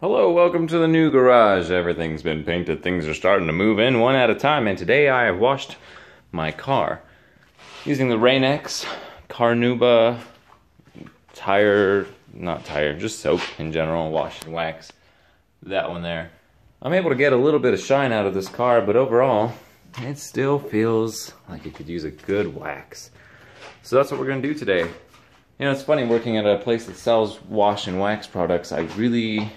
Hello, welcome to the new garage. Everything's been painted, things are starting to move in one at a time, and today I have washed my car using the Rain-X Carnauba just soap in general, wash and wax. That one there. I'm able to get a little bit of shine out of this car, but overall, it still feels like it could use a good wax. So that's what we're gonna do today. You know, it's funny working at a place that sells wash and wax products. I really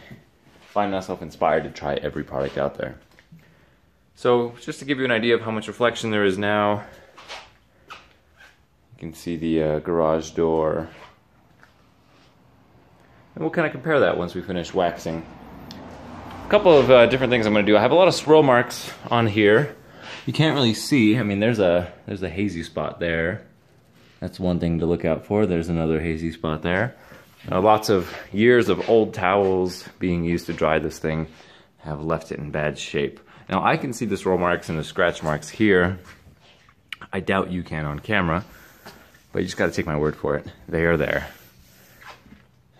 find myself inspired to try every product out there. So just to give you an idea of how much reflection there is now, you can see the garage door. And we'll kind of compare that once we finish waxing. A couple of different things I'm going to do. I have a lot of swirl marks on here. You can't really see. I mean, there's a hazy spot there. That's one thing to look out for. There's another hazy spot there. Lots of years of old towels being used to dry this thing have left it in bad shape. Now I can see the swirl marks and the scratch marks here. I doubt you can on camera, but you just gotta take my word for it. They are there.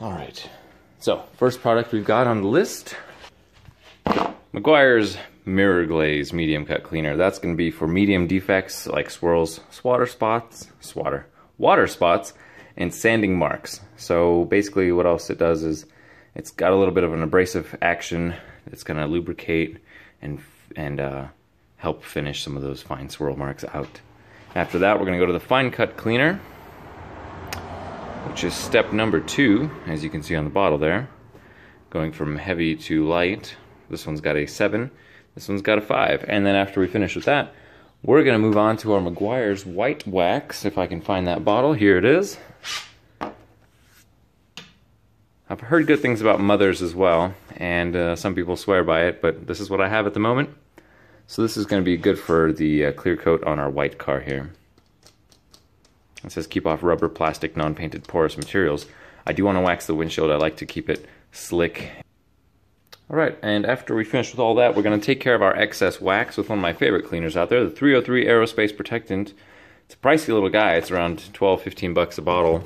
Alright, so first product we've got on the list, Mcguire's Mirror Glaze Medium Cut Cleaner. That's gonna be for medium defects like swirls, water spots, and sanding marks. So basically what else it does is it's got a little bit of an abrasive action. It's gonna lubricate and help finish some of those fine swirl marks out. After that, we're gonna go to the fine cut cleaner, which is step number 2, as you can see on the bottle there. Going from heavy to light. This one's got a 7, this one's got a 5. And then after we finish with that, we're gonna move on to our Meguiars White Wax, if I can find that bottle. Here it is. I've heard good things about Mother's as well, and some people swear by it, but this is what I have at the moment. So this is going to be good for the clear coat on our white car here. It says keep off rubber, plastic, non-painted porous materials. I do want to wax the windshield. I like to keep it slick. Alright, and after we finish with all that, we're going to take care of our excess wax with one of my favorite cleaners out there, the 303 Aerospace Protectant. It's a pricey little guy. It's around 12-15 bucks a bottle.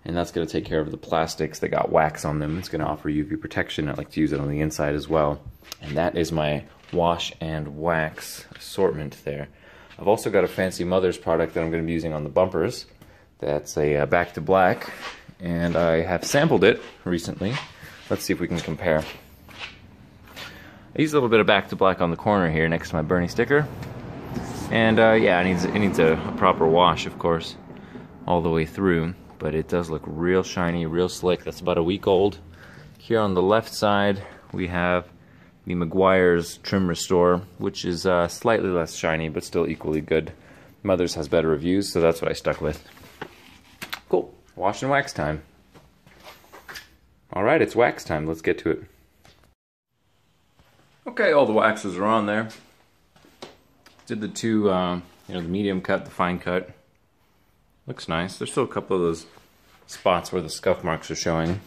And that's going to take care of the plastics that got wax on them. It's going to offer UV protection. I like to use it on the inside as well. And that is my wash and wax assortment there. I've also got a fancy Mother's product that I'm going to be using on the bumpers. That's a Back to Black. And I have sampled it recently. Let's see if we can compare. I use a little bit of Back to Black on the corner here next to my Bernie sticker. And yeah, it needs a proper wash, of course, all the way through. But it does look real shiny, real slick. That's about a week old. Here on the left side, we have the Mcguire's Trim Restore, which is slightly less shiny, but still equally good. Mother's has better reviews, so that's what I stuck with. Cool, wash and wax time. All right, it's wax time, let's get to it. Okay, all the waxes are on there. Did the two, the medium cut, the fine cut. Looks nice. There's still a couple of those spots where the scuff marks are showing.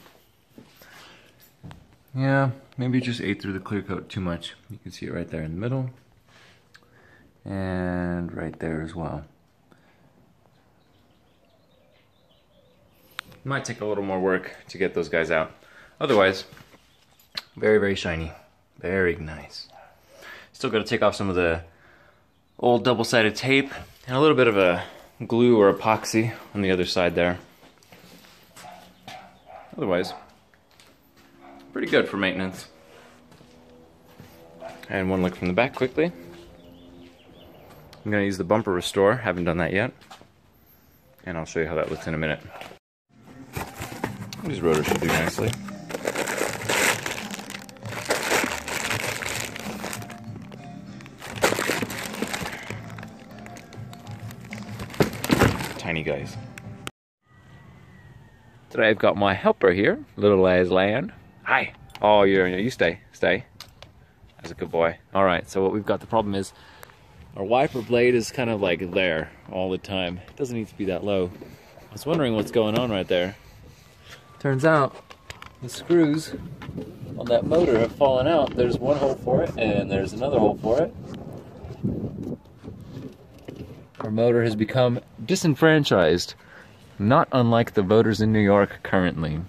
Yeah, maybe it just ate through the clear coat too much. You can see it right there in the middle. And right there as well. Might take a little more work to get those guys out. Otherwise, very, very shiny. Very nice. Still got to take off some of the old double-sided tape and a little bit of a glue or epoxy on the other side there. Otherwise, pretty good for maintenance. And one look from the back quickly. I'm going to use the bumper restore, haven't done that yet. And I'll show you how that looks in a minute. These rotors should do nicely. Tiny guys. Today I've got my helper here, little Aslan. Hi. Oh, you stay. That's a good boy. All right. So what we've got, the problem is our wiper blade is kind of like there all the time. It doesn't need to be that low. I was wondering what's going on right there. Turns out the screws on that motor have fallen out. There's one hole for it, and there's another hole for it. Our motor has become disenfranchised, not unlike the voters in New York currently.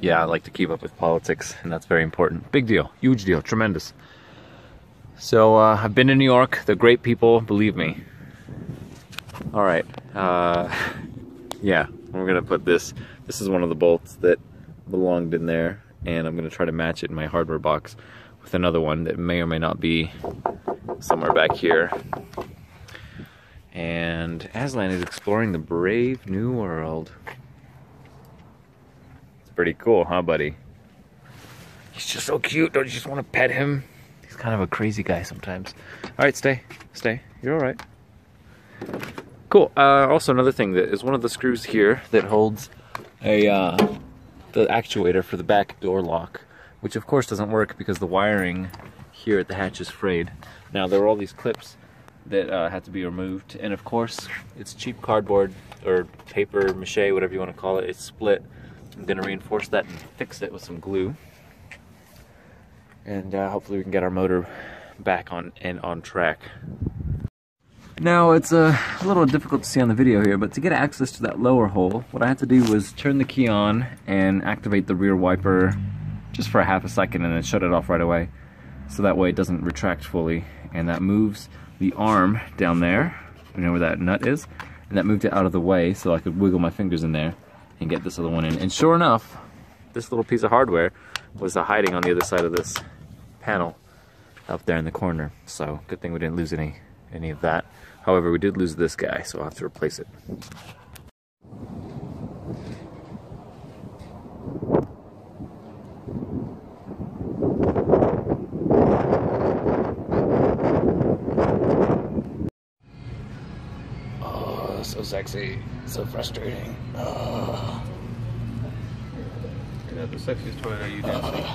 Yeah, I like to keep up with politics, and that's very important. Big deal, huge deal, tremendous. So I've been to New York. They're great people, believe me. All right, yeah, we're gonna put this. This is one of the bolts that belonged in there, and I'm gonna try to match it in my hardware box with another one that may or may not be somewhere back here. And Aslan is exploring the brave new world. It's pretty cool, huh, buddy? He's just so cute. Don't you just want to pet him? He's kind of a crazy guy sometimes. All right, stay. You're all right. Cool. Also, another thing that is one of the screws here that holds the actuator for the back door lock, which of course doesn't work because the wiring here at the hatch is frayed. Now, there were all these clips that had to be removed, and of course it's cheap cardboard or paper mache, whatever you want to call it. It's split. I'm gonna reinforce that and fix it with some glue, and hopefully we can get our motor back on track. Now, it's a little difficult to see on the video here, but to get access to that lower hole, what I had to do was turn the key on and activate the rear wiper just for a half a second and then shut it off right away, so that way it doesn't retract fully, and that moves the arm down there, you know where that nut is, and that moved it out of the way so I could wiggle my fingers in there and get this other one in. And sure enough, this little piece of hardware was hiding on the other side of this panel up there in the corner. So good thing we didn't lose any of that. However, we did lose this guy, so I'll have to replace it. So sexy, so frustrating. Yeah, the sexiest toy are you dancing?